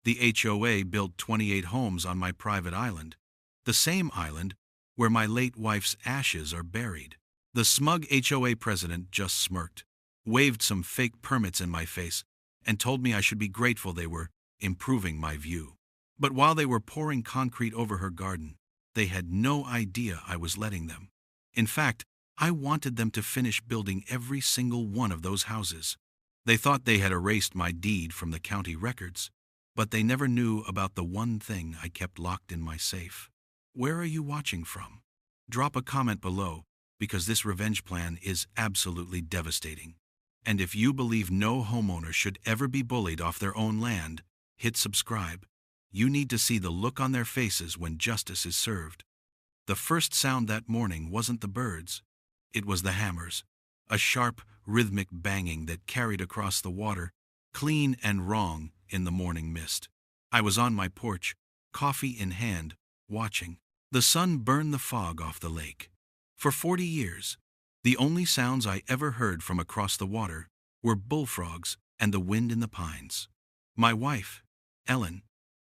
The HOA built 28 homes on my private island, the same island where my late wife's ashes are buried. The smug HOA president just smirked, waved some fake permits in my face, and told me I should be grateful they were improving my view. But while they were pouring concrete over her garden, they had no idea I was letting them. In fact, I wanted them to finish building every single one of those houses. They thought they had erased my deed from the county records, but they never knew about the one thing I kept locked in my safe. Where are you watching from? Drop a comment below, because this revenge plan is absolutely devastating. And if you believe no homeowner should ever be bullied off their own land, hit subscribe. You need to see the look on their faces when justice is served. The first sound that morning wasn't the birds. It was the hammers, a sharp, rhythmic banging that carried across the water, clean and wrong in the morning mist. I was on my porch, coffee in hand, watching. The sun burned the fog off the lake. For 40 years, the only sounds I ever heard from across the water were bullfrogs and the wind in the pines. My wife, Ellen,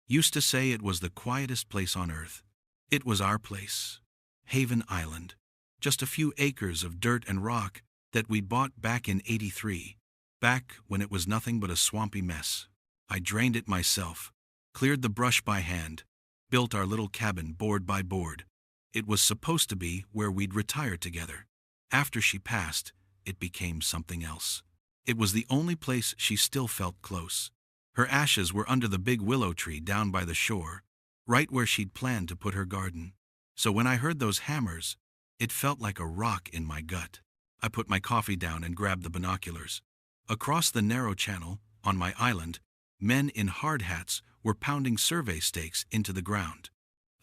used to say it was the quietest place on earth. It was our place, Haven Island, just a few acres of dirt and rock that we'd bought back in '83, back when it was nothing but a swampy mess. I drained it myself, cleared the brush by hand, built our little cabin board by board. It was supposed to be where we'd retire together. After she passed, it became something else. It was the only place she still felt close. Her ashes were under the big willow tree down by the shore, right where she'd planned to put her garden. So when I heard those hammers, it felt like a rock in my gut. I put my coffee down and grabbed the binoculars. Across the narrow channel, on my island, men in hard hats were pounding survey stakes into the ground.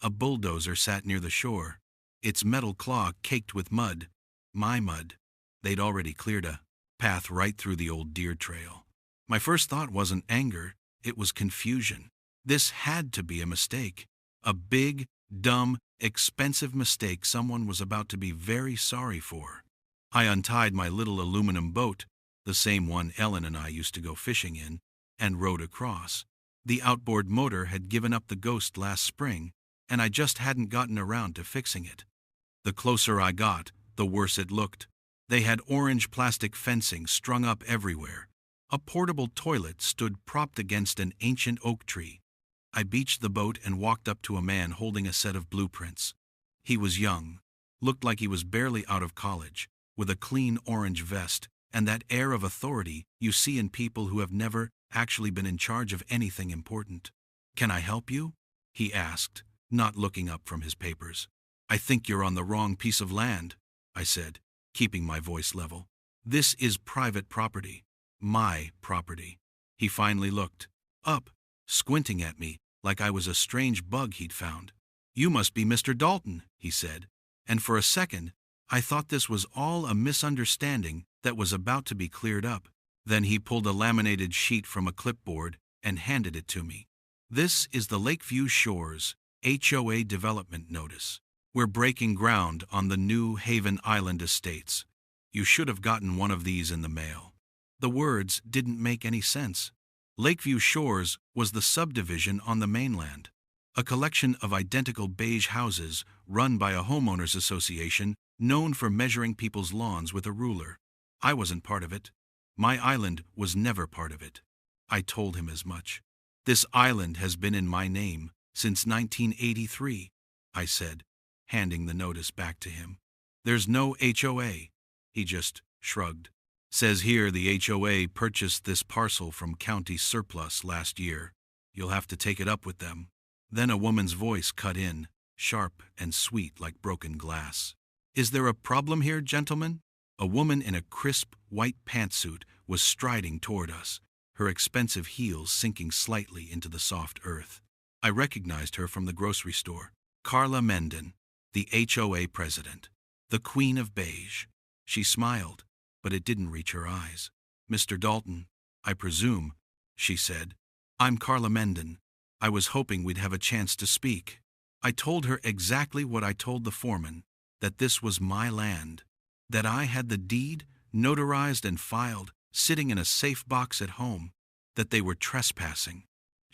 A bulldozer sat near the shore, its metal claw caked with mud. My mud. They'd already cleared a path right through the old deer trail. My first thought wasn't anger, it was confusion. This had to be a mistake. A big, dumb, expensive mistake someone was about to be very sorry for. I untied my little aluminum boat, the same one Ellen and I used to go fishing in, and rowed across. The outboard motor had given up the ghost last spring, and I just hadn't gotten around to fixing it. The closer I got, the worse it looked. They had orange plastic fencing strung up everywhere. A portable toilet stood propped against an ancient oak tree. I beached the boat and walked up to a man holding a set of blueprints. He was young, looked like he was barely out of college, with a clean orange vest and that air of authority you see in people who have never actually been in charge of anything important. "Can I help you?" he asked, not looking up from his papers. "I think you're on the wrong piece of land," I said, keeping my voice level. "This is private property. My property." He finally looked up, squinting at me like I was a strange bug he'd found. "You must be Mr. Dalton," he said, and for a second, I thought this was all a misunderstanding that was about to be cleared up. Then he pulled a laminated sheet from a clipboard and handed it to me. "This is the Lakeview Shores HOA development notice. We're breaking ground on the new Haven Island estates. You should have gotten one of these in the mail." The words didn't make any sense. Lakeview Shores was the subdivision on the mainland, a collection of identical beige houses run by a homeowners association known for measuring people's lawns with a ruler. I wasn't part of it. My island was never part of it. I told him as much. "This island has been in my name since 1983, I said, handing the notice back to him. "There's no HOA. He just shrugged. "Says here the HOA purchased this parcel from county surplus last year. You'll have to take it up with them." Then a woman's voice cut in, sharp and sweet like broken glass. "Is there a problem here, gentlemen?" A woman in a crisp, white pantsuit was striding toward us, her expensive heels sinking slightly into the soft earth. I recognized her from the grocery store. Carla Menden, the HOA president, the queen of beige. She smiled, but it didn't reach her eyes. "Mr. Dalton, I presume," she said. "I'm Carla Menden. I was hoping we'd have a chance to speak." I told her exactly what I told the foreman, that this was my land, that I had the deed, notarized and filed, sitting in a safe box at home, that they were trespassing.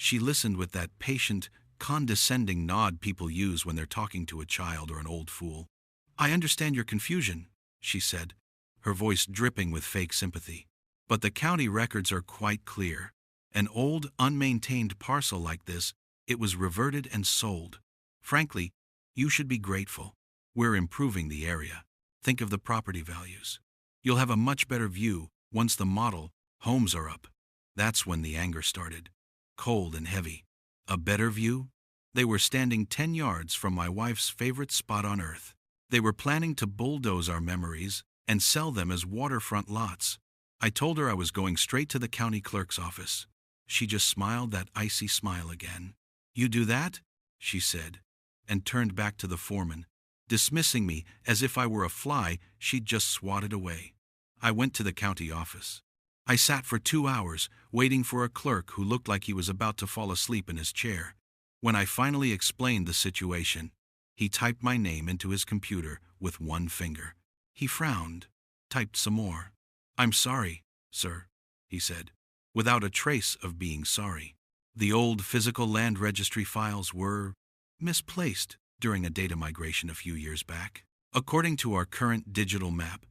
She listened with that patient, condescending nod people use when they're talking to a child or an old fool. "I understand your confusion," she said, her voice dripping with fake sympathy. "But the county records are quite clear. An old, unmaintained parcel like this, it was reverted and sold. Frankly, you should be grateful. We're improving the area. Think of the property values. You'll have a much better view once the model homes are up." That's when the anger started. Cold and heavy. A better view? They were standing 10 yards from my wife's favorite spot on earth. They were planning to bulldoze our memories and sell them as waterfront lots. I told her I was going straight to the county clerk's office. She just smiled that icy smile again. "You do that?" she said, and turned back to the foreman, dismissing me as if I were a fly she'd just swatted away. I went to the county office. I sat for 2 hours, waiting for a clerk who looked like he was about to fall asleep in his chair. When I finally explained the situation, he typed my name into his computer with one finger. He frowned, typed some more. "I'm sorry, sir," he said, without a trace of being sorry. The old physical land registry files were misplaced during a data migration a few years back. According to our current digital map,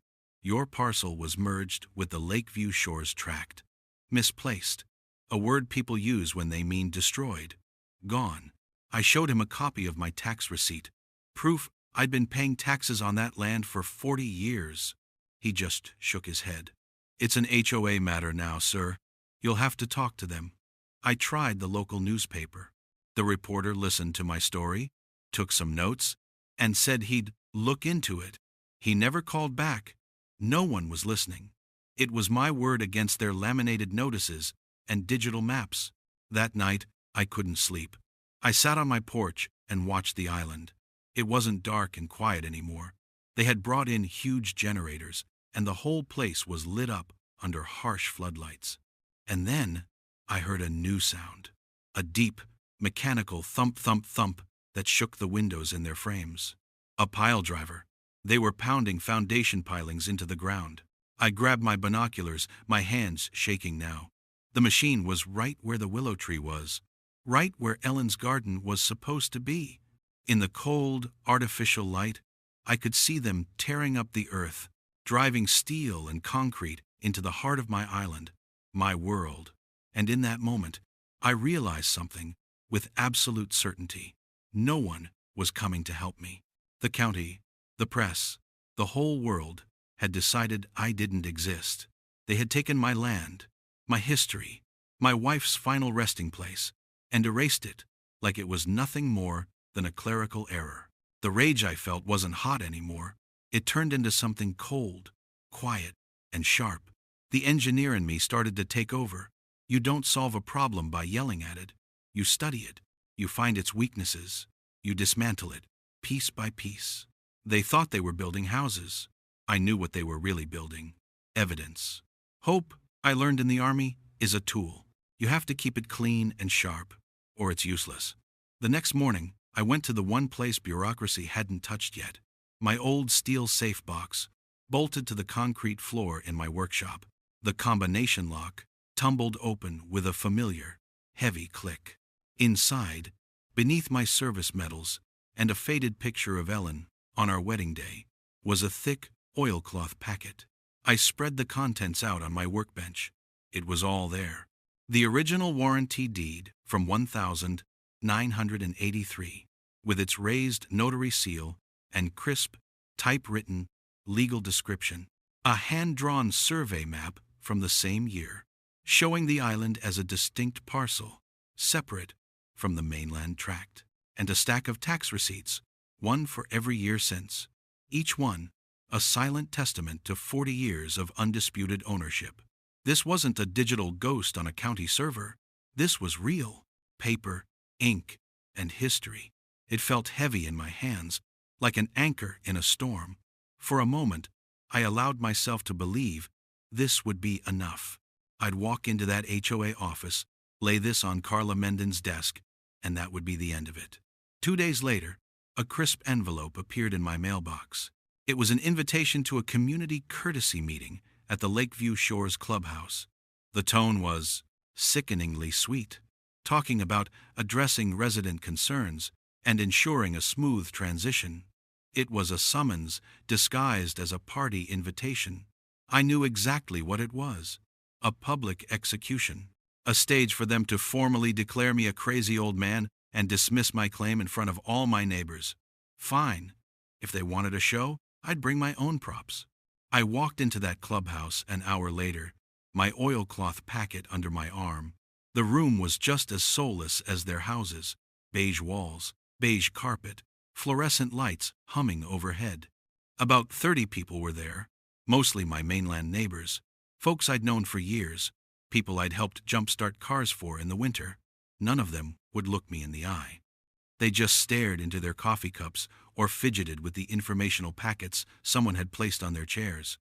your parcel was merged with the Lakeview Shores tract. Misplaced, a word people use when they mean destroyed, gone. I showed him a copy of my tax receipt, proof I'd been paying taxes on that land for 40 years. He just shook his head. "It's an HOA matter now, sir. You'll have to talk to them." I tried the local newspaper. The reporter listened to my story, took some notes, and said he'd look into it. He never called back. No one was listening. It was my word against their laminated notices and digital maps. That night, I couldn't sleep. I sat on my porch and watched the island. It wasn't dark and quiet anymore. They had brought in huge generators, and the whole place was lit up under harsh floodlights. And then I heard a new sound, a deep, mechanical thump, thump, thump that shook the windows in their frames. A pile driver. They were pounding foundation pilings into the ground. I grabbed my binoculars, my hands shaking now. The machine was right where the willow tree was, right where Ellen's garden was supposed to be. In the cold, artificial light, I could see them tearing up the earth, driving steel and concrete into the heart of my island, my world. And in that moment, I realized something with absolute certainty. No one was coming to help me. The county, the press, the whole world had decided I didn't exist. They had taken my land, my history, my wife's final resting place, and erased it like it was nothing more than a clerical error. The rage I felt wasn't hot anymore. It turned into something cold, quiet, and sharp. The engineer in me started to take over. You don't solve a problem by yelling at it. You study it. You find its weaknesses. You dismantle it, piece by piece. They thought they were building houses. I knew what they were really building. Evidence. Hope, I learned in the Army, is a tool. You have to keep it clean and sharp, or it's useless. The next morning, I went to the one place bureaucracy hadn't touched yet. My old steel safe box, bolted to the concrete floor in my workshop. The combination lock tumbled open with a familiar, heavy click. Inside, beneath my service medals and a faded picture of Ellen on our wedding day, was a thick oilcloth packet. I spread the contents out on my workbench. It was all there. The original warranty deed from 1983, with its raised notary seal and crisp, typewritten, legal description. A hand-drawn survey map from the same year, showing the island as a distinct parcel, separate from the mainland tract. And a stack of tax receipts, one for every year since. Each one a silent testament to 40 years of undisputed ownership. This wasn't a digital ghost on a county server. This was real. Paper, ink, and history. It felt heavy in my hands, like an anchor in a storm. For a moment, I allowed myself to believe this would be enough. I'd walk into that HOA office, lay this on Carla Mendon's desk, and that would be the end of it. 2 days later, a crisp envelope appeared in my mailbox. It was an invitation to a community courtesy meeting at the Lakeview Shores clubhouse. The tone was sickeningly sweet. talking about addressing resident concerns and ensuring a smooth transition. It was a summons disguised as a party invitation. I knew exactly what it was: a public execution, a stage for them to formally declare me a crazy old man and dismiss my claim in front of all my neighbors. Fine. If they wanted a show, I'd bring my own props. I walked into that clubhouse an hour later, my oilcloth packet under my arm. The room was just as soulless as their houses: beige walls, beige carpet, fluorescent lights humming overhead. About 30 people were there, mostly my mainland neighbors, folks I'd known for years, people I'd helped jumpstart cars for in the winter. None of them would look me in the eye. They just stared into their coffee cups or fidgeted with the informational packets someone had placed on their chairs.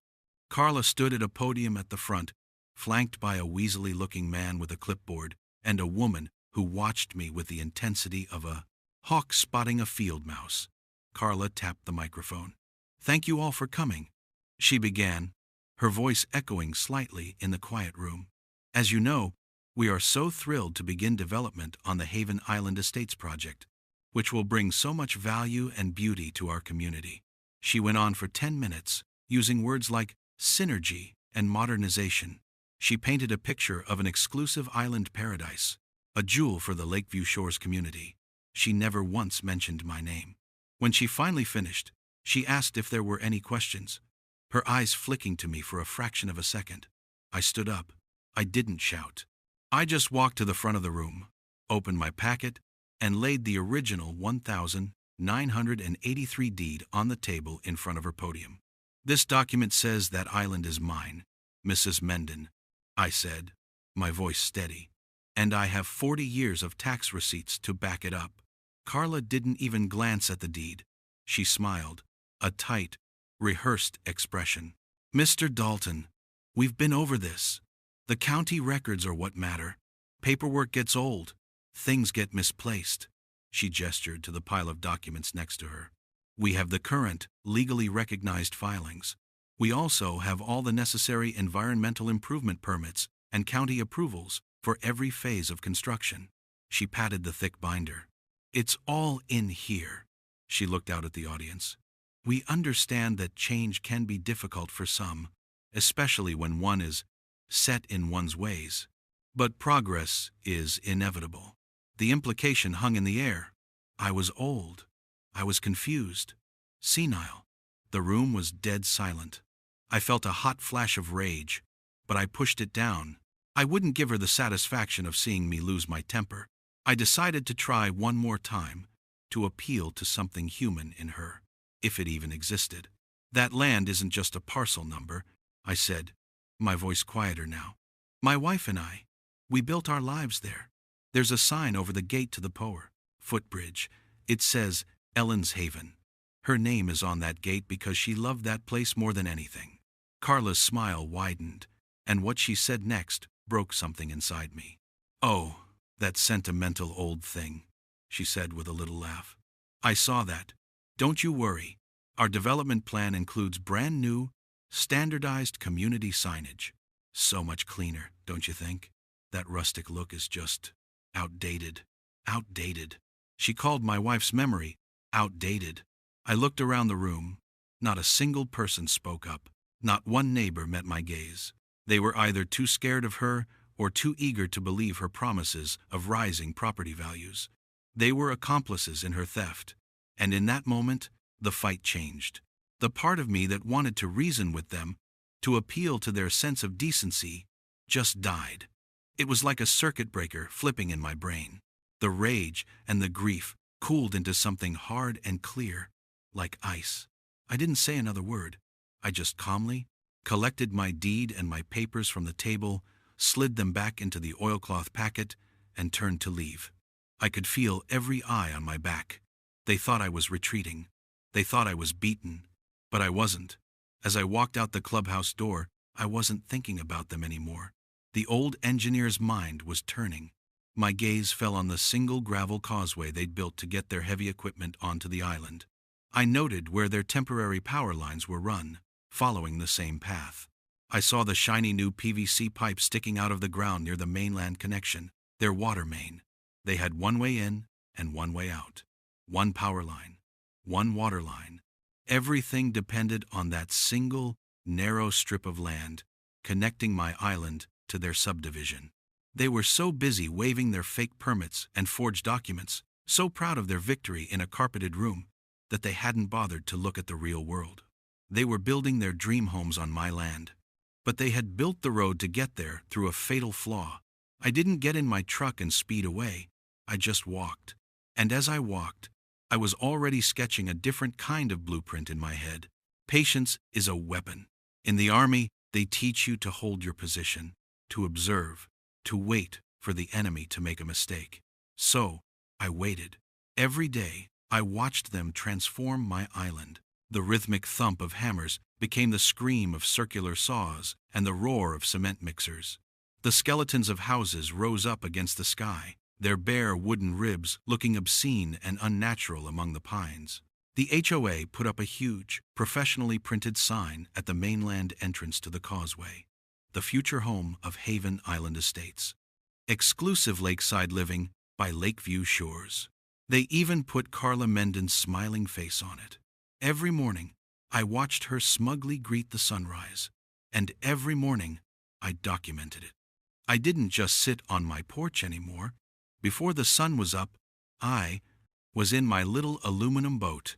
Carla stood at a podium at the front, flanked by a weaselly-looking man with a clipboard and a woman who watched me with the intensity of a hawk spotting a field mouse. Carla tapped the microphone. "Thank you all for coming," she began, her voice echoing slightly in the quiet room. "As you know, we are so thrilled to begin development on the Haven Island Estates project, which will bring so much value and beauty to our community." She went on for 10 minutes, using words like synergy and modernization. She painted a picture of an exclusive island paradise, a jewel for the Lakeview Shores community. She never once mentioned my name. When she finally finished, she asked if there were any questions, her eyes flicking to me for a fraction of a second. I stood up. I didn't shout. I just walked to the front of the room, opened my packet, and laid the original 1983 deed on the table in front of her podium. "This document says that island is mine, Mrs. Mendon," I said, my voice steady, "and I have 40 years of tax receipts to back it up." Carla didn't even glance at the deed. She smiled, a tight, rehearsed expression. "Mr. Dalton, we've been over this. The county records are what matter. Paperwork gets old. Things get misplaced." She gestured to the pile of documents next to her. "We have the current, legally recognized filings. We also have all the necessary environmental improvement permits and county approvals for every phase of construction." She patted the thick binder. "It's all in here." She looked out at the audience. "We understand that change can be difficult for some, especially when one is set in one's ways. But progress is inevitable." The implication hung in the air. I was old. I was confused. Senile. The room was dead silent. I felt a hot flash of rage, but I pushed it down. I wouldn't give her the satisfaction of seeing me lose my temper. I decided to try one more time, to appeal to something human in her, if it even existed. "That land isn't just a parcel number," I said, my voice quieter now. "My wife and I, we built our lives there. There's a sign over the gate to the footbridge. It says Ellen's Haven. Her name is on that gate because she loved that place more than anything." Carla's smile widened, and what she said next broke something inside me. "Oh, that sentimental old thing," she said with a little laugh. "I saw that. Don't you worry. Our development plan includes brand new, standardized community signage. So much cleaner, don't you think? That rustic look is just outdated. Outdated." She called my wife's memory outdated. I looked around the room. Not a single person spoke up. Not one neighbor met my gaze. They were either too scared of her or too eager to believe her promises of rising property values. They were accomplices in her theft. And in that moment, the fight changed. The part of me that wanted to reason with them, to appeal to their sense of decency, just died. It was like a circuit breaker flipping in my brain. The rage and the grief cooled into something hard and clear, like ice. I didn't say another word. I just calmly collected my deed and my papers from the table, slid them back into the oilcloth packet, and turned to leave. I could feel every eye on my back. They thought I was retreating. They thought I was beaten. But I wasn't. As I walked out the clubhouse door, I wasn't thinking about them anymore. The old engineer's mind was turning. My gaze fell on the single gravel causeway they'd built to get their heavy equipment onto the island. I noted where their temporary power lines were run, following the same path. I saw the shiny new PVC pipe sticking out of the ground near the mainland connection, their water main. They had one way in and one way out, one power line, one water line. Everything depended on that single, narrow strip of land connecting my island to their subdivision. They were so busy waving their fake permits and forged documents, so proud of their victory in a carpeted room, that they hadn't bothered to look at the real world. They were building their dream homes on my land. But they had built the road to get there through a fatal flaw. I didn't get in my truck and speed away. I just walked. And as I walked, I was already sketching a different kind of blueprint in my head. Patience is a weapon. In the Army, they teach you to hold your position, to observe, to wait for the enemy to make a mistake. So, I waited. Every day, I watched them transform my island. The rhythmic thump of hammers became the scream of circular saws and the roar of cement mixers. The skeletons of houses rose up against the sky, their bare wooden ribs looking obscene and unnatural among the pines. The HOA put up a huge, professionally printed sign at the mainland entrance to the causeway. The future home of Haven Island Estates. Exclusive lakeside living by Lakeview Shores. They even put Carla Menden's smiling face on it. Every morning, I watched her smugly greet the sunrise, and every morning, I documented it. I didn't just sit on my porch anymore. Before the sun was up, I was in my little aluminum boat,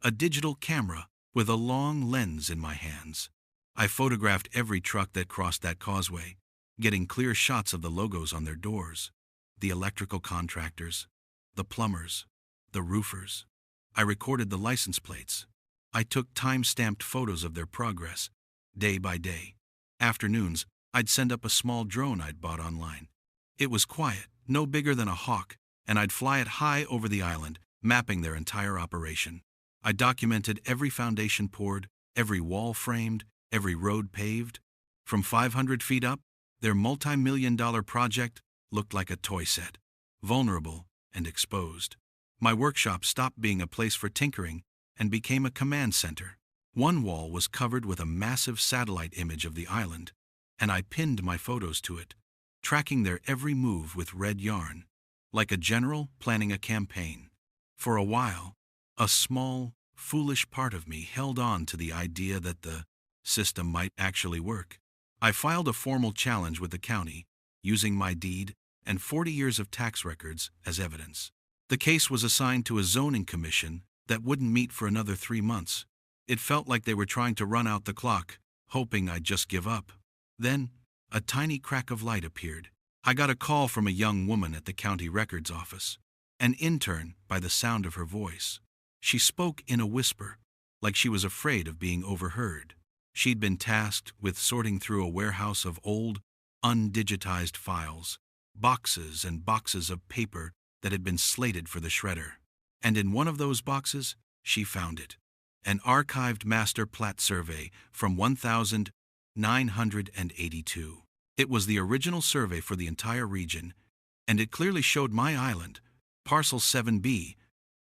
a digital camera with a long lens in my hands. I photographed every truck that crossed that causeway, getting clear shots of the logos on their doors, the electrical contractors, the plumbers, the roofers. I recorded the license plates. I took time-stamped photos of their progress, day by day. Afternoons, I'd send up a small drone I'd bought online. It was quiet, no bigger than a hawk, and I'd fly it high over the island, mapping their entire operation. I documented every foundation poured, every wall framed, every road paved. From 500 feet up, their multi-million-dollar project looked like a toy set, vulnerable and exposed. My workshop stopped being a place for tinkering and became a command center. One wall was covered with a massive satellite image of the island, and I pinned my photos to it, tracking their every move with red yarn, like a general planning a campaign. For a while, a small, foolish part of me held on to the idea that the system might actually work. I filed a formal challenge with the county, using my deed and 40 years of tax records as evidence. The case was assigned to a zoning commission that wouldn't meet for another 3 months. It felt like they were trying to run out the clock, hoping I'd just give up. Then, a tiny crack of light appeared. I got a call from a young woman at the county records office, an intern by the sound of her voice. She spoke in a whisper, like she was afraid of being overheard. She'd been tasked with sorting through a warehouse of old, undigitized files, boxes and boxes of paper that had been slated for the shredder. And in one of those boxes, she found it. An archived master plat survey from 1982. It was the original survey for the entire region, and it clearly showed my island, Parcel 7B,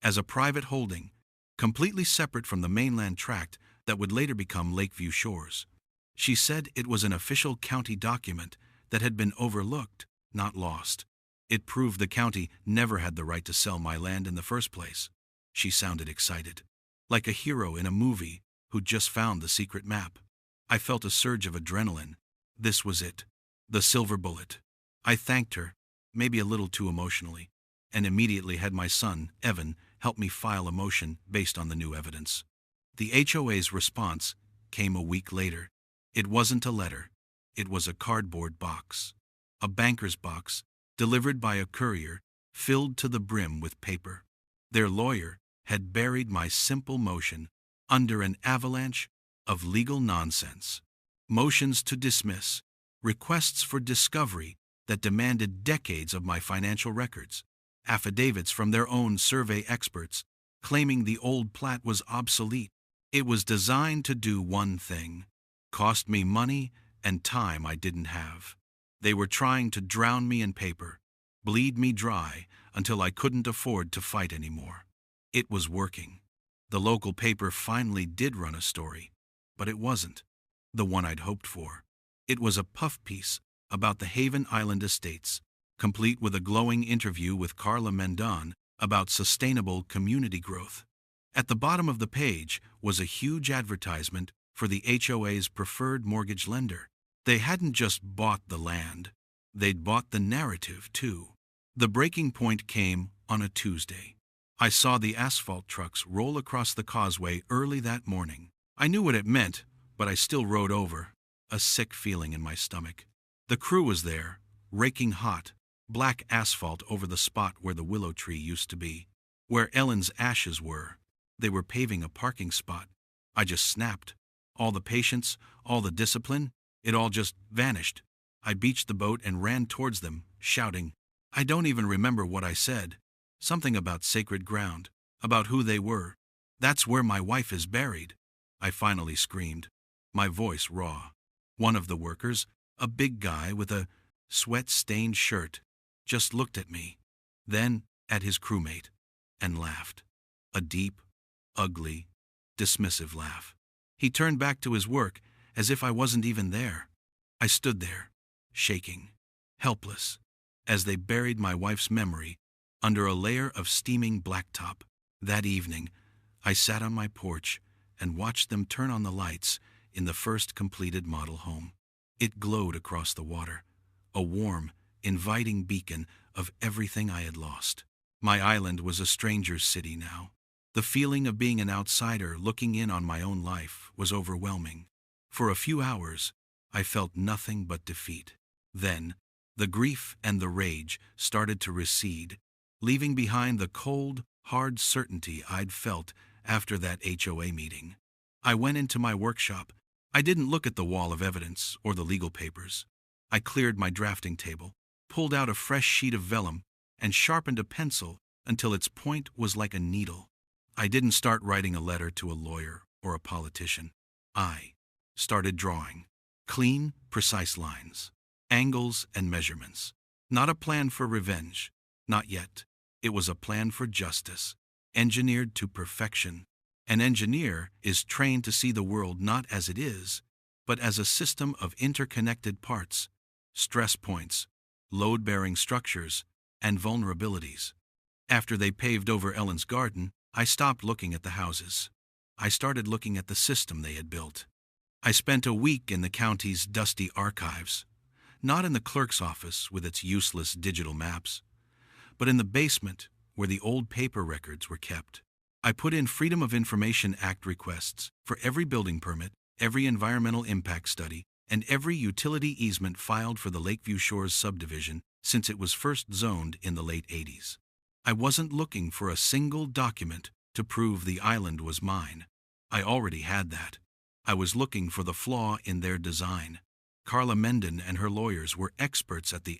as a private holding, completely separate from the mainland tract that would later become Lakeview Shores. She said it was an official county document that had been overlooked, not lost. It proved the county never had the right to sell my land in the first place. She sounded excited, like a hero in a movie who'd just found the secret map. I felt a surge of adrenaline. This was it, the silver bullet. I thanked her, maybe a little too emotionally, and immediately had my son, Evan, help me file a motion based on the new evidence. The HOA's response came a week later. It wasn't a letter. It was a cardboard box. A banker's box, delivered by a courier, filled to the brim with paper. Their lawyer had buried my simple motion under an avalanche of legal nonsense. Motions to dismiss, requests for discovery that demanded decades of my financial records, affidavits from their own survey experts claiming the old plat was obsolete. It was designed to do one thing: cost me money and time I didn't have. They were trying to drown me in paper, bleed me dry until I couldn't afford to fight anymore. It was working. The local paper finally did run a story, but it wasn't the one I'd hoped for. It was a puff piece about the Haven Island Estates, complete with a glowing interview with Carla Mendon about sustainable community growth. At the bottom of the page was a huge advertisement for the HOA's preferred mortgage lender. They hadn't just bought the land, they'd bought the narrative too. The breaking point came on a Tuesday. I saw the asphalt trucks roll across the causeway early that morning. I knew what it meant, but I still rode over, a sick feeling in my stomach. The crew was there, raking hot, black asphalt over the spot where the willow tree used to be, where Ellen's ashes were. They were paving a parking spot. I just snapped. All the patience, all the discipline, it all just vanished. I beached the boat and ran towards them, shouting. I don't even remember what I said. Something about sacred ground, about who they were. That's where my wife is buried, I finally screamed, my voice raw. One of the workers, a big guy with a sweat-stained shirt, just looked at me, then at his crewmate, and laughed. A deep, ugly, dismissive laugh. He turned back to his work as if I wasn't even there. I stood there, shaking, helpless, as they buried my wife's memory under a layer of steaming blacktop. That evening, I sat on my porch and watched them turn on the lights in the first completed model home. It glowed across the water, a warm, inviting beacon of everything I had lost. My island was a stranger's city now. The feeling of being an outsider looking in on my own life was overwhelming. For a few hours, I felt nothing but defeat. Then, the grief and the rage started to recede, leaving behind the cold, hard certainty I'd felt after that HOA meeting. I went into my workshop. I didn't look at the wall of evidence or the legal papers. I cleared my drafting table, pulled out a fresh sheet of vellum, and sharpened a pencil until its point was like a needle. I didn't start writing a letter to a lawyer or a politician. I started drawing. Clean, precise lines, angles and measurements. Not a plan for revenge. Not yet. It was a plan for justice, engineered to perfection. An engineer is trained to see the world not as it is, but as a system of interconnected parts, stress points, load-bearing structures, and vulnerabilities. After they paved over Ellen's garden, I stopped looking at the houses. I started looking at the system they had built. I spent a week in the county's dusty archives, not in the clerk's office with its useless digital maps, but in the basement where the old paper records were kept. I put in Freedom of Information Act requests for every building permit, every environmental impact study, and every utility easement filed for the Lakeview Shores subdivision since it was first zoned in the late 80s. I wasn't looking for a single document to prove the island was mine. I already had that. I was looking for the flaw in their design. Carla Mendon and her lawyers were experts at the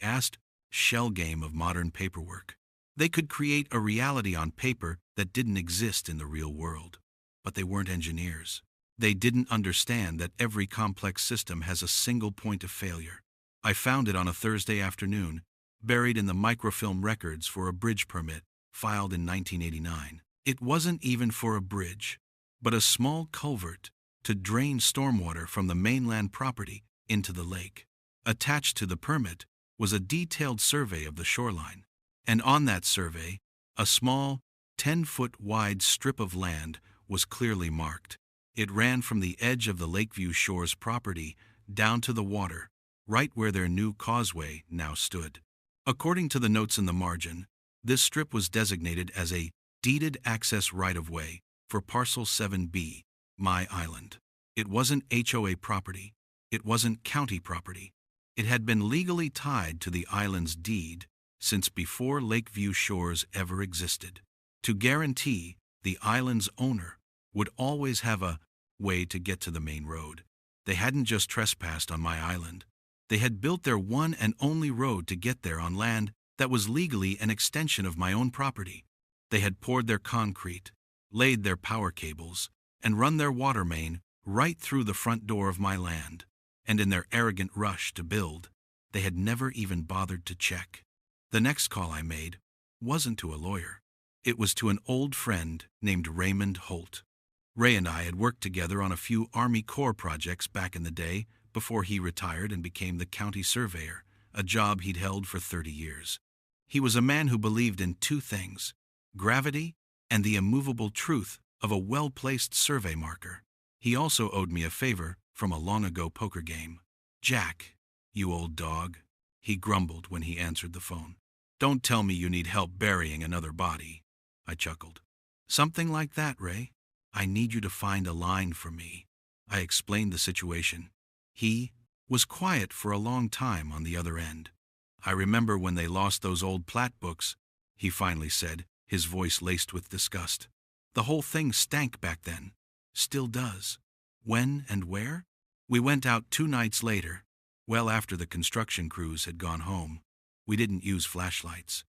shell game of modern paperwork. They could create a reality on paper that didn't exist in the real world. But they weren't engineers. They didn't understand that every complex system has a single point of failure. I found it on a Thursday afternoon, buried in the microfilm records for a bridge permit filed in 1989. It wasn't even for a bridge, but a small culvert to drain stormwater from the mainland property into the lake. Attached to the permit was a detailed survey of the shoreline, and on that survey, a small, 10-foot wide strip of land was clearly marked. It ran from the edge of the Lakeview Shores property down to the water, right where their new causeway now stood. According to the notes in the margin, this strip was designated as a deeded access right-of-way for Parcel 7B, my island. It wasn't HOA property. It wasn't county property. It had been legally tied to the island's deed since before Lakeview Shores ever existed, to guarantee the island's owner would always have a way to get to the main road. They hadn't just trespassed on my island. They had built their one and only road to get there on land that was legally an extension of my own property. They had poured their concrete, laid their power cables, and run their water main right through the front door of my land. And in their arrogant rush to build, they had never even bothered to check. The next call I made wasn't to a lawyer. It was to an old friend named Raymond Holt. Ray and I had worked together on a few Army Corps projects back in the day before he retired and became the county surveyor, a job he'd held for 30 years. He was a man who believed in two things: gravity and the immovable truth of a well-placed survey marker. He also owed me a favor from a long-ago poker game. "Jack, you old dog," he grumbled when he answered the phone. "Don't tell me you need help burying another body." I chuckled. "Something like that, Ray. I need you to find a line for me." I explained the situation. He was quiet for a long time on the other end. "I remember when they lost those old plat books," he finally said, his voice laced with disgust. "The whole thing stank back then. Still does." "When and where?" "We went out 2 nights later, well after the construction crews had gone home. We didn't use flashlights.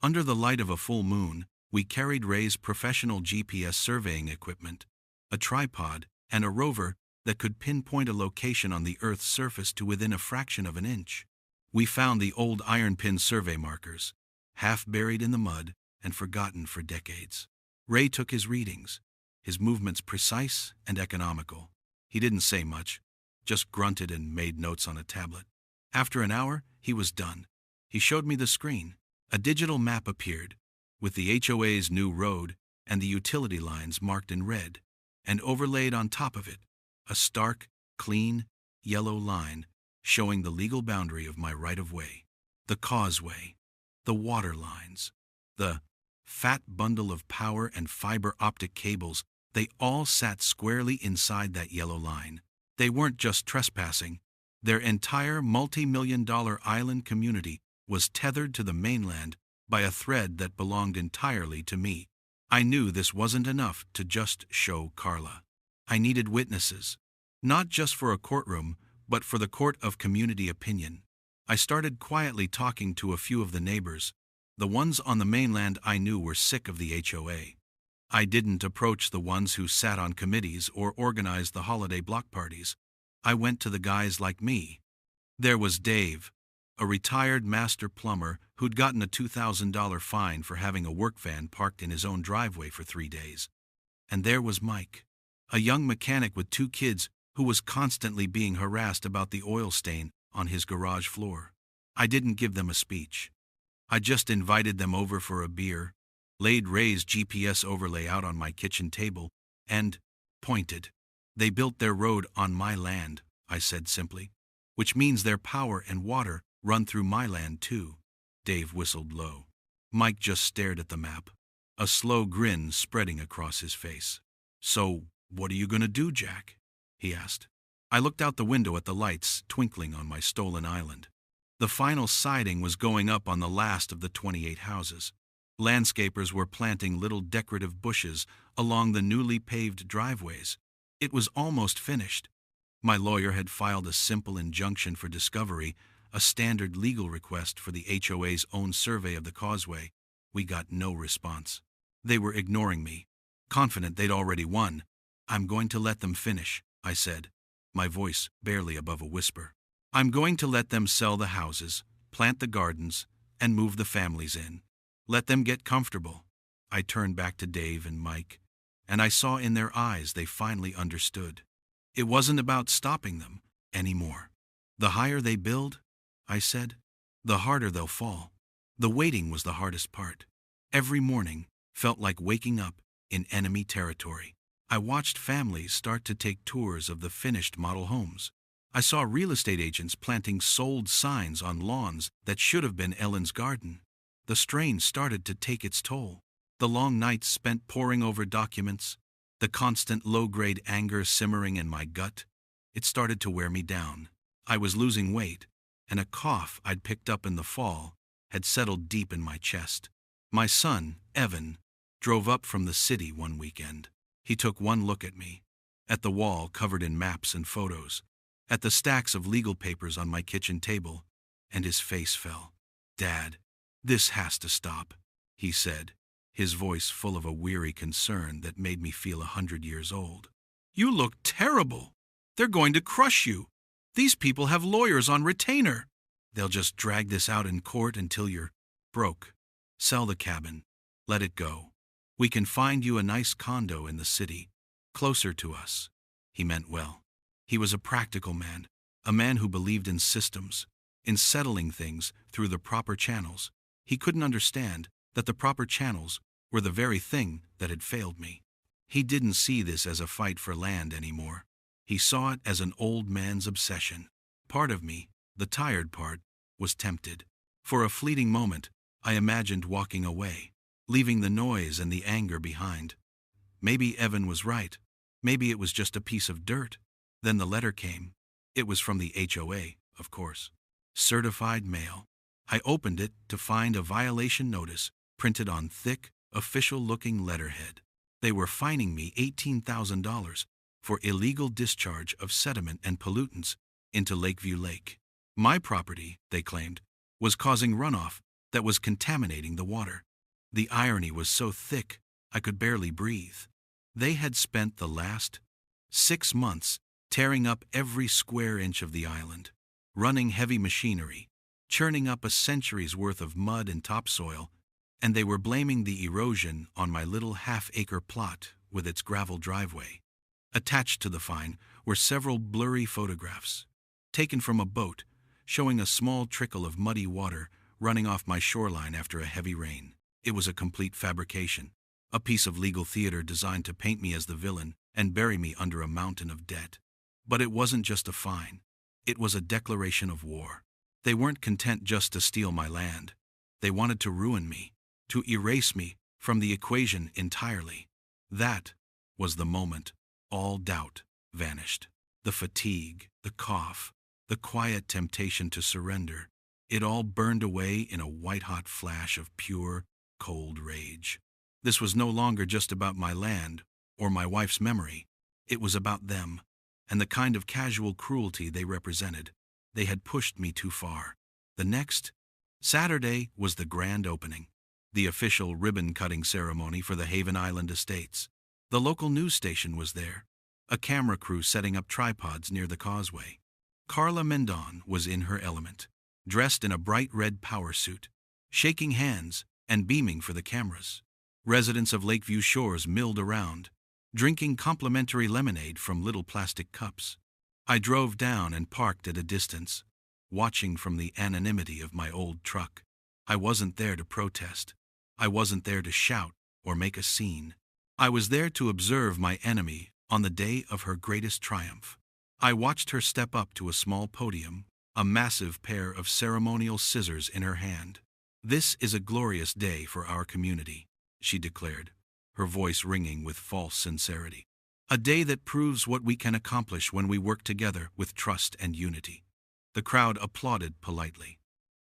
Under the light of a full moon, we carried Ray's professional GPS surveying equipment, a tripod, and a rover that could pinpoint a location on the Earth's surface to within a fraction of an inch. We found the old iron pin survey markers, half buried in the mud and forgotten for decades. Ray took his readings, his movements precise and economical. He didn't say much, just grunted and made notes on a tablet. After an hour, he was done. He showed me the screen. A digital map appeared, with the HOA's new road and the utility lines marked in red, and overlaid on top of it, a stark, clean, yellow line showing the legal boundary of my right-of-way, the causeway, the water lines, the fat bundle of power and fiber optic cables. They all sat squarely inside that yellow line. They weren't just trespassing. Their entire multi-million-dollar island community was tethered to the mainland by a thread that belonged entirely to me. I knew this wasn't enough to just show Carla. I needed witnesses, not just for a courtroom, but for the court of community opinion. I started quietly talking to a few of the neighbors. The ones on the mainland I knew were sick of the HOA. I didn't approach the ones who sat on committees or organized the holiday block parties. I went to the guys like me. There was Dave, a retired master plumber who'd gotten a $2,000 fine for having a work van parked in his own driveway for 3 days. And there was Mike, a young mechanic with 2 kids who was constantly being harassed about the oil stain on his garage floor. I didn't give them a speech. I just invited them over for a beer, laid Ray's GPS overlay out on my kitchen table, and pointed. "They built their road on my land," I said simply, "which means their power and water run through my land too." Dave whistled low. Mike just stared at the map, a slow grin spreading across his face. "So, what are you going to do, Jack?" he asked. I looked out the window at the lights twinkling on my stolen island. The final siding was going up on the last of the 28 houses. Landscapers were planting little decorative bushes along the newly paved driveways. It was almost finished. My lawyer had filed a simple injunction for discovery, a standard legal request for the HOA's own survey of the causeway. We got no response. They were ignoring me, confident they'd already won. "I'm going to let them finish," I said, my voice barely above a whisper. "I'm going to let them sell the houses, plant the gardens, and move the families in. Let them get comfortable." I turned back to Dave and Mike, and I saw in their eyes they finally understood. It wasn't about stopping them anymore. "The higher they build," I said, "the harder they'll fall." The waiting was the hardest part. Every morning felt like waking up in enemy territory. I watched families start to take tours of the finished model homes. I saw real estate agents planting sold signs on lawns that should have been Ellen's garden. The strain started to take its toll. The long nights spent poring over documents, the constant low-grade anger simmering in my gut. It started to wear me down. I was losing weight, and a cough I'd picked up in the fall had settled deep in my chest. My son, Evan, drove up from the city one weekend. He took one look at me, at the wall covered in maps and photos, at the stacks of legal papers on my kitchen table, and his face fell. "Dad, this has to stop," he said, his voice full of a weary concern that made me feel 100 years old. "You look terrible. They're going to crush you. These people have lawyers on retainer. They'll just drag this out in court until you're broke. Sell the cabin. Let it go. We can find you a nice condo in the city, closer to us." He meant well. He was a practical man, a man who believed in systems. in settling things through the proper channels. He couldn't understand that the proper channels were the very thing that had failed me. He didn't see this as a fight for land anymore. He saw it as an old man's obsession. Part of me, the tired part, was tempted. For a fleeting moment, I imagined walking away, leaving the noise and the anger behind. Maybe Evan was right. Maybe it was just a piece of dirt. Then the letter came. It was from the HOA, of course. Certified mail. I opened it to find a violation notice printed on thick, official-looking letterhead. They were fining me $18,000 for illegal discharge of sediment and pollutants into Lakeview Lake. My property, they claimed, was causing runoff that was contaminating the water. The irony was so thick, I could barely breathe. They had spent the last 6 months tearing up every square inch of the island, running heavy machinery, churning up a century's worth of mud and topsoil, and they were blaming the erosion on my little half-acre plot with its gravel driveway. Attached to the fine were several blurry photographs, taken from a boat, showing a small trickle of muddy water running off my shoreline after a heavy rain. It was a complete fabrication, a piece of legal theater designed to paint me as the villain and bury me under a mountain of debt. But it wasn't just a fine. It was a declaration of war. They weren't content just to steal my land. They wanted to ruin me, to erase me from the equation entirely. That was the moment all doubt vanished. The fatigue, the cough, the quiet temptation to surrender, it all burned away in a white-hot flash of pure, cold rage. This was no longer just about my land or my wife's memory. It was about them and the kind of casual cruelty they represented. They had pushed me too far. The next Saturday was the grand opening, the official ribbon-cutting ceremony for the Haven Island Estates. The local news station was there, a camera crew setting up tripods near the causeway. Carla Mendon was in her element, dressed in a bright red power suit, shaking hands and beaming for the cameras. Residents of Lakeview Shores milled around, drinking complimentary lemonade from little plastic cups. I drove down and parked at a distance, watching from the anonymity of my old truck. I wasn't there to protest. I wasn't there to shout or make a scene. I was there to observe my enemy on the day of her greatest triumph. I watched her step up to a small podium, a massive pair of ceremonial scissors in her hand. "This is a glorious day for our community," she declared, her voice ringing with false sincerity. "A day that proves what we can accomplish when we work together with trust and unity." The crowd applauded politely.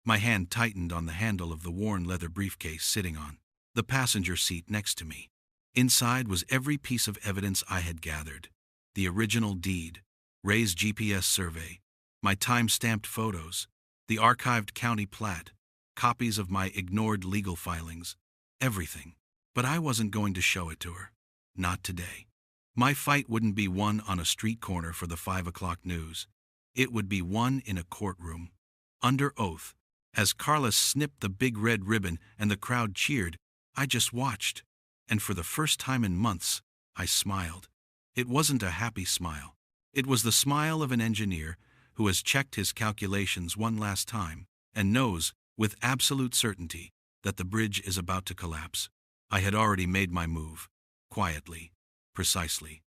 My hand tightened on the handle of the worn leather briefcase sitting on the passenger seat next to me. Inside was every piece of evidence I had gathered: the original deed, Ray's GPS survey, my time-stamped photos, the archived county plat, copies of my ignored legal filings, everything. But I wasn't going to show it to her. Not today. My fight wouldn't be won on a street corner for the 5 o'clock news. It would be won in a courtroom, under oath. As Carla snipped the big red ribbon and the crowd cheered, I just watched. And for the first time in months, I smiled. It wasn't a happy smile. It was the smile of an engineer who has checked his calculations one last time and knows with absolute certainty that the bridge is about to collapse. I had already made my move, quietly, precisely.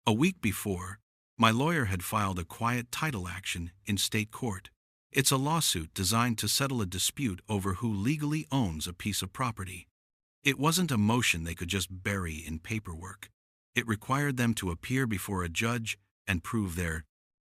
A week before, my lawyer had filed a quiet title action in state court. It's a lawsuit designed to settle a dispute over who legally owns a piece of property. It wasn't a motion they could just bury in paperwork. It required them to appear before a judge and prove their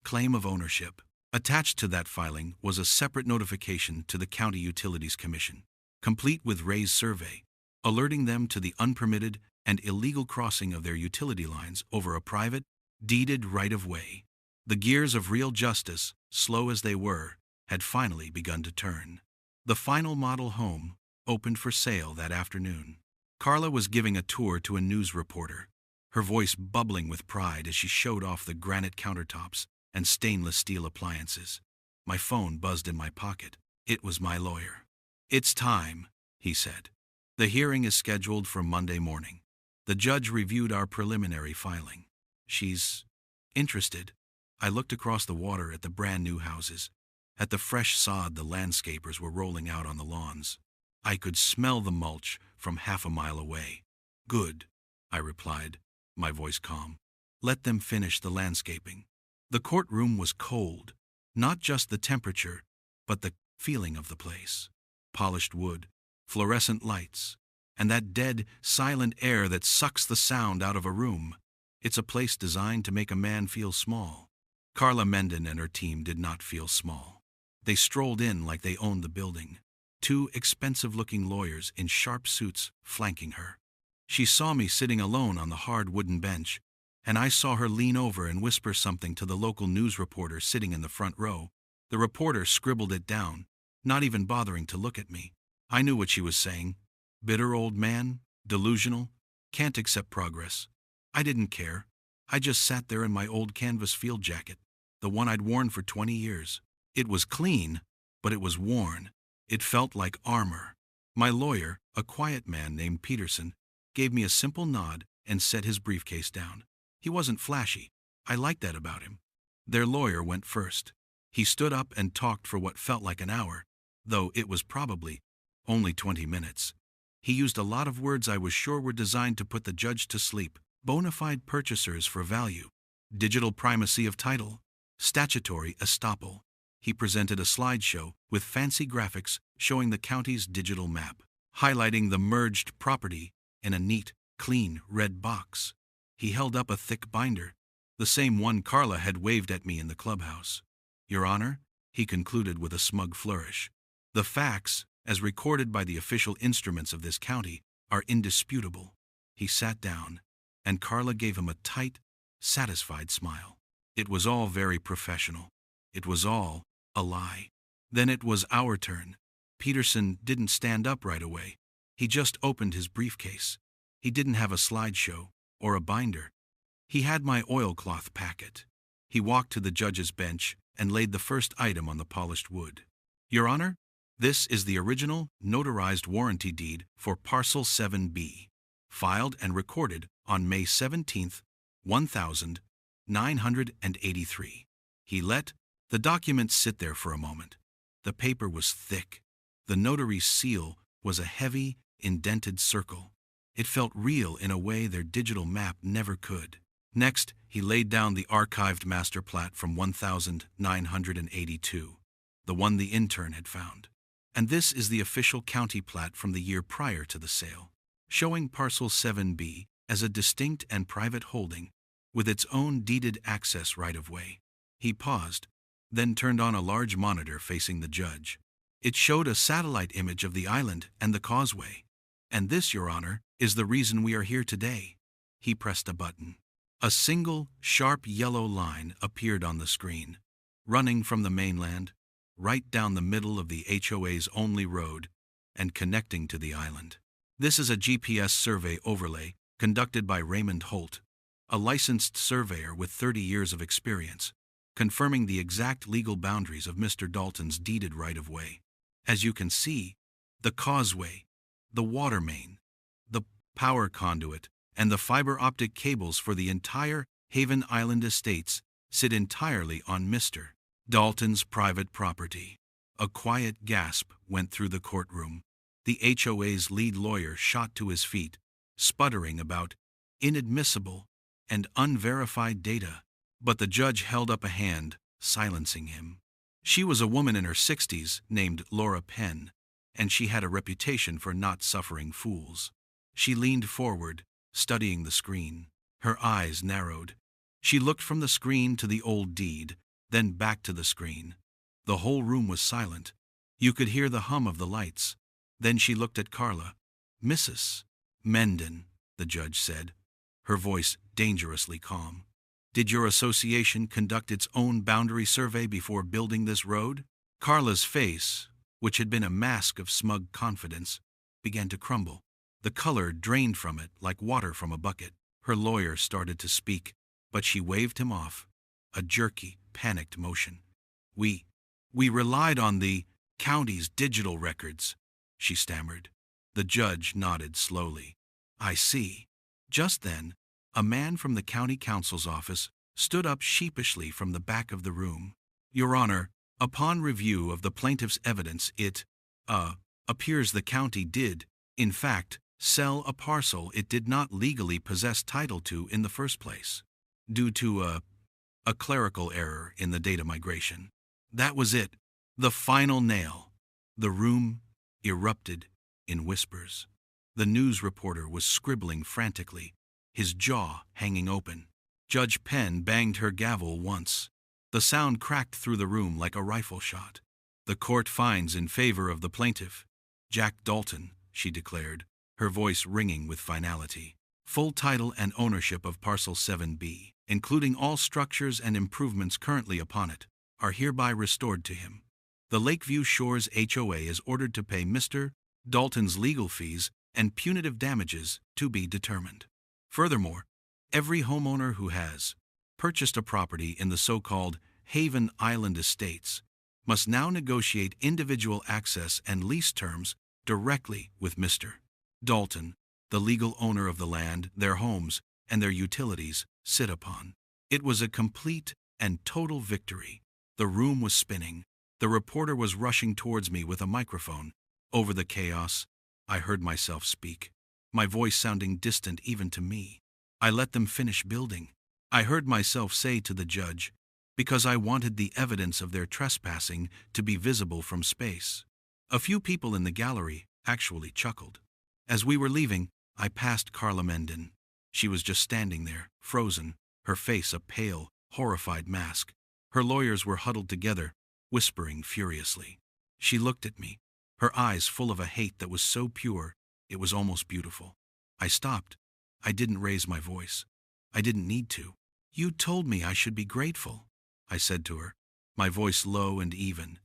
claim of ownership. Attached to that filing was a separate notification to the County Utilities Commission, complete with Ray's survey, alerting them to the unpermitted and illegal crossing of their utility lines over a private, deeded right-of-way. The gears of real justice, slow as they were, had finally begun to turn. The final model home opened for sale that afternoon. Carla was giving a tour to a news reporter, her voice bubbling with pride as she showed off the granite countertops and stainless steel appliances. My phone buzzed in my pocket. It was my lawyer. "It's time," he said. "The hearing is scheduled for Monday morning." The judge reviewed our preliminary filing. "She's interested." I looked across the water at the brand new houses, At the fresh sod the landscapers were rolling out on the lawns. I could smell the mulch from half a mile away. "Good," I replied, my voice calm. "Let them finish the landscaping." The courtroom was cold, not just the temperature, but the feeling of the place. Polished wood, fluorescent lights, and that dead, silent air that sucks the sound out of a room. It's a place designed to make a man feel small. Carla Menden and her team did not feel small. They strolled in like they owned the building. Two expensive-looking lawyers in sharp suits flanking her. She saw me sitting alone on the hard wooden bench, and I saw her lean over and whisper something to the local news reporter sitting in the front row. The reporter scribbled it down, not even bothering to look at me. I knew what she was saying. Bitter old man, delusional, can't accept progress. I didn't care. I just sat there in my old canvas field jacket, the one I'd worn for 20 years. It was clean, but it was worn. It felt like armor. My lawyer, a quiet man named Peterson, gave me a simple nod and set his briefcase down. He wasn't flashy. I liked that about him. Their lawyer went first. He stood up and talked for what felt like an hour, though it was probably only 20 minutes. He used a lot of words I was sure were designed to put the judge to sleep. Bona fide purchasers for value, digital primacy of title, statutory estoppel. He presented a slideshow with fancy graphics showing the county's digital map, highlighting the merged property in a neat, clean red box. He held up a thick binder, the same one Carla had waved at me in the clubhouse. "Your Honor," he concluded with a smug flourish, "the facts, as recorded by the official instruments of this county, are indisputable." He sat down, and Carla gave him a tight, satisfied smile. It was all very professional. It was all a lie. Then it was our turn. Peterson didn't stand up right away. He just opened his briefcase. He didn't have a slideshow or a binder. He had my oilcloth packet. He walked to the judge's bench and laid the first item on the polished wood. "Your Honor, this is the original notarized warranty deed for Parcel 7B, filed and recorded on May 17th, 1983. He let the document sit there for a moment. The paper was thick. The notary's seal was a heavy, indented circle. It felt real in a way their digital map never could. Next, he laid down the archived master plat from 1982, the one the intern had found. And this is the official county plat from the year prior to the sale, showing Parcel 7B as a distinct and private holding with its own deeded access right-of-way. He paused, then turned on a large monitor facing the judge. It showed a satellite image of the island and the causeway. "And this, Your Honor, is the reason we are here today." He pressed a button. A single, sharp yellow line appeared on the screen, running from the mainland, right down the middle of the HOA's only road, and connecting to the island. This is a GPS survey overlay conducted by Raymond Holt, a licensed surveyor with 30 years of experience, confirming the exact legal boundaries of Mr. Dalton's deeded right-of-way. As you can see, the causeway, the water main, the power conduit, and the fiber optic cables for the entire Haven Island estates sit entirely on Mr. Dalton's private property. A quiet gasp went through the courtroom. The HOA's lead lawyer shot to his feet, sputtering about inadmissible and unverified data. But the judge held up a hand, silencing him. She was a woman in her 60s named Laura Penn, and she had a reputation for not suffering fools. She leaned forward, studying the screen. Her eyes narrowed. She looked from the screen to the old deed, then back to the screen. The whole room was silent. You could hear the hum of the lights. Then she looked at Carla. "Mrs. Menden," the judge said, her voice dangerously calm. "Did your association conduct its own boundary survey before building this road?" Carla's face, which had been a mask of smug confidence, began to crumble. The color drained from it like water from a bucket. Her lawyer started to speak, but she waved him off, a jerky, panicked motion. We relied on the county's digital records," she stammered. The judge nodded slowly. "I see." Just then, a man from the county counsel's office stood up sheepishly from the back of the room. "Your Honor, Upon review of the plaintiff's evidence, it appears the county did, in fact, sell a parcel it did not legally possess title to in the first place, due to a clerical error in the data migration. That was it, the final nail. The room erupted in whispers. The news reporter was scribbling frantically, his jaw hanging open. Judge Penn banged her gavel once. The sound cracked through the room like a rifle shot. "The court finds in favor of the plaintiff, Jack Dalton," she declared, her voice ringing with finality. "Full title and ownership of Parcel 7B, including all structures and improvements currently upon it, are hereby restored to him. The Lakeview Shores HOA is ordered to pay Mr. Dalton's legal fees and punitive damages to be determined. Furthermore, every homeowner who has purchased a property in the so-called Haven Island Estates must now negotiate individual access and lease terms directly with Mr. Dalton, the legal owner of the land their homes and their utilities sit upon." It was a complete and total victory. The room was spinning. The reporter was rushing towards me with a microphone. Over the chaos, I heard myself speak, my voice sounding distant even to me. I let them finish building. I heard myself say to the judge, because I wanted the evidence of their trespassing to be visible from space. A few people in the gallery actually chuckled. As we were leaving, I passed Carla Mendon. She was just standing there, frozen, her face a pale, horrified mask. Her lawyers were huddled together, whispering furiously. She looked at me, her eyes full of a hate that was so pure, it was almost beautiful. I stopped. I didn't raise my voice. I didn't need to. "You told me I should be grateful," I said to her, my voice low and even.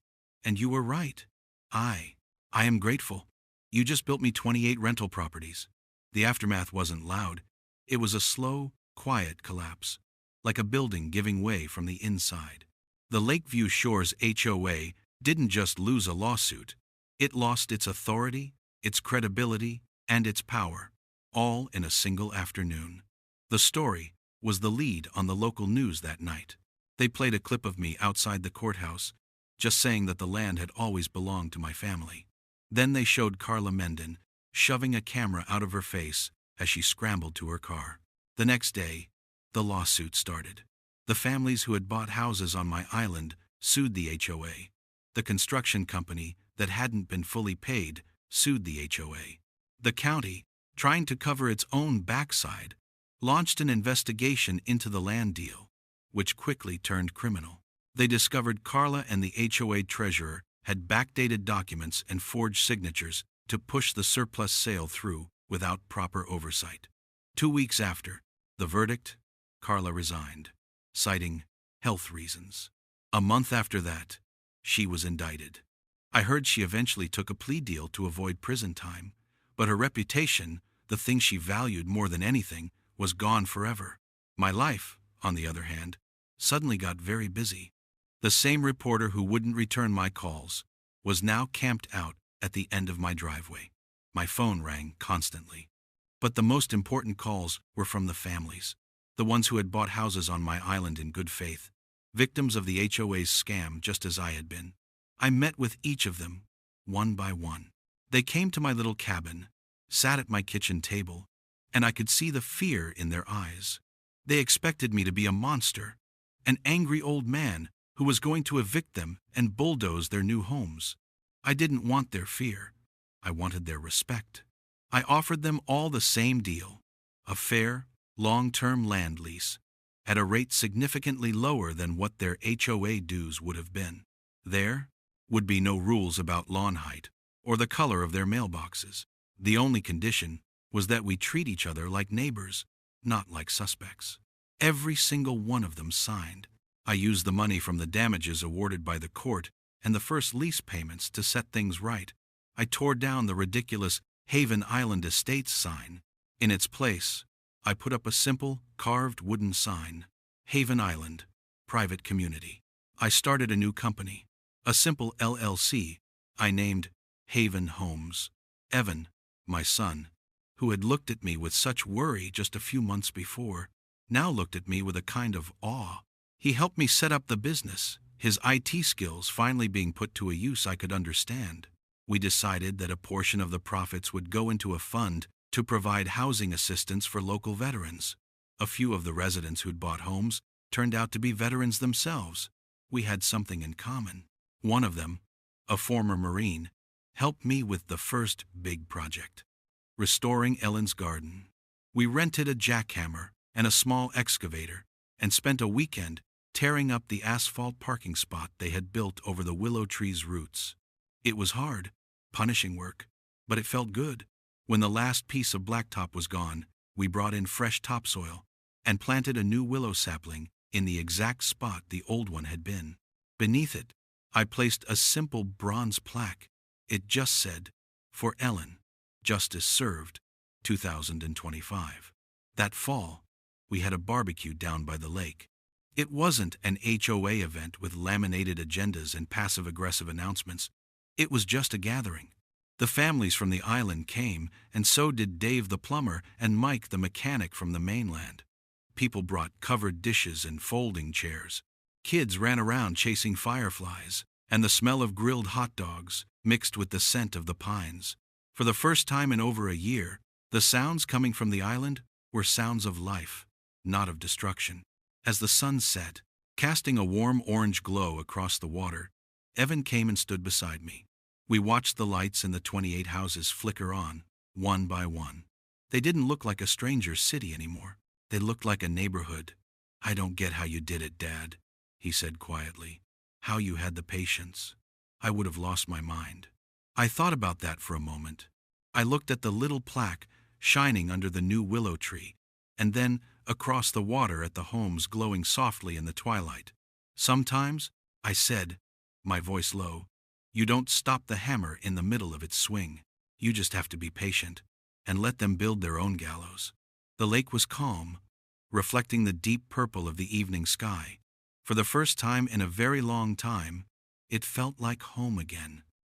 "And you were right. I am grateful. You just built me 28 rental properties." The aftermath wasn't loud. It was a slow, quiet collapse, like a building giving way from the inside. The Lakeview Shores HOA didn't just lose a lawsuit. It lost its authority, its credibility, and its power, all in a single afternoon. The story was the lead on the local news that night. They played a clip of me outside the courthouse, just saying that the land had always belonged to my family. Then they showed Carla Mendon shoving a camera out of her face as she scrambled to her car. The next day, the lawsuit started. The families who had bought houses on my island sued the HOA. The construction company that hadn't been fully paid sued the HOA. The county, trying to cover its own backside, launched an investigation into the land deal, which quickly turned criminal. They discovered Carla and the HOA treasurer had backdated documents and forged signatures to push the surplus sale through without proper oversight. 2 weeks after the verdict, Carla resigned, citing health reasons. A month after that, she was indicted. I heard she eventually took a plea deal to avoid prison time, but her reputation, the thing she valued more than anything, was gone forever. My life, on the other hand, suddenly got very busy. The same reporter who wouldn't return my calls was now camped out at the end of my driveway. My phone rang constantly. But the most important calls were from the families, the ones who had bought houses on my island in good faith, victims of the HOA's scam just as I had been. I met with each of them, one by one. They came to my little cabin, sat at my kitchen table, and I could see the fear in their eyes. They expected me to be a monster, an angry old man who was going to evict them and bulldoze their new homes. I didn't want their fear. I wanted their respect. I offered them all the same deal, a fair, long-term land lease, at a rate significantly lower than what their HOA dues would have been. There would be no rules about lawn height or the color of their mailboxes. The only condition was that we treat each other like neighbors, not like suspects. Every single one of them signed. I used the money from the damages awarded by the court and the first lease payments to set things right. I tore down the ridiculous Haven Island Estates sign. In its place, I put up a simple, carved wooden sign, Haven Island, Private Community. I started a new company, a simple LLC I named Haven Homes. Evan, my son, who had looked at me with such worry just a few months before, now looked at me with a kind of awe. He helped me set up the business, his IT skills finally being put to a use I could understand. We decided that a portion of the profits would go into a fund to provide housing assistance for local veterans. A few of the residents who'd bought homes turned out to be veterans themselves. We had something in common. One of them, a former Marine, helped me with the first big project, restoring Ellen's garden. We rented a jackhammer and a small excavator and spent a weekend tearing up the asphalt parking spot they had built over the willow tree's roots. It was hard, punishing work, but it felt good. When the last piece of blacktop was gone, we brought in fresh topsoil and planted a new willow sapling in the exact spot the old one had been. Beneath it, I placed a simple bronze plaque. It just said, "For Ellen, Justice Served, 2025. That fall, we had a barbecue down by the lake. It wasn't an HOA event with laminated agendas and passive-aggressive announcements. It was just a gathering. The families from the island came, and so did Dave the plumber and Mike the mechanic from the mainland. People brought covered dishes and folding chairs. Kids ran around chasing fireflies, and the smell of grilled hot dogs mixed with the scent of the pines. For the first time in over a year, the sounds coming from the island were sounds of life, not of destruction. As the sun set, casting a warm orange glow across the water, Evan came and stood beside me. We watched the lights in the 28 houses flicker on, one by one. They didn't look like a stranger's city anymore. They looked like a neighborhood. "I don't get how you did it, Dad," he said quietly. "How you had the patience. I would have lost my mind." I thought about that for a moment. I looked at the little plaque shining under the new willow tree, and then across the water at the homes glowing softly in the twilight. "Sometimes," I said, my voice low, "you don't stop the hammer in the middle of its swing. You just have to be patient and let them build their own gallows." The lake was calm, reflecting the deep purple of the evening sky. For the first time in a very long time, it felt like home again.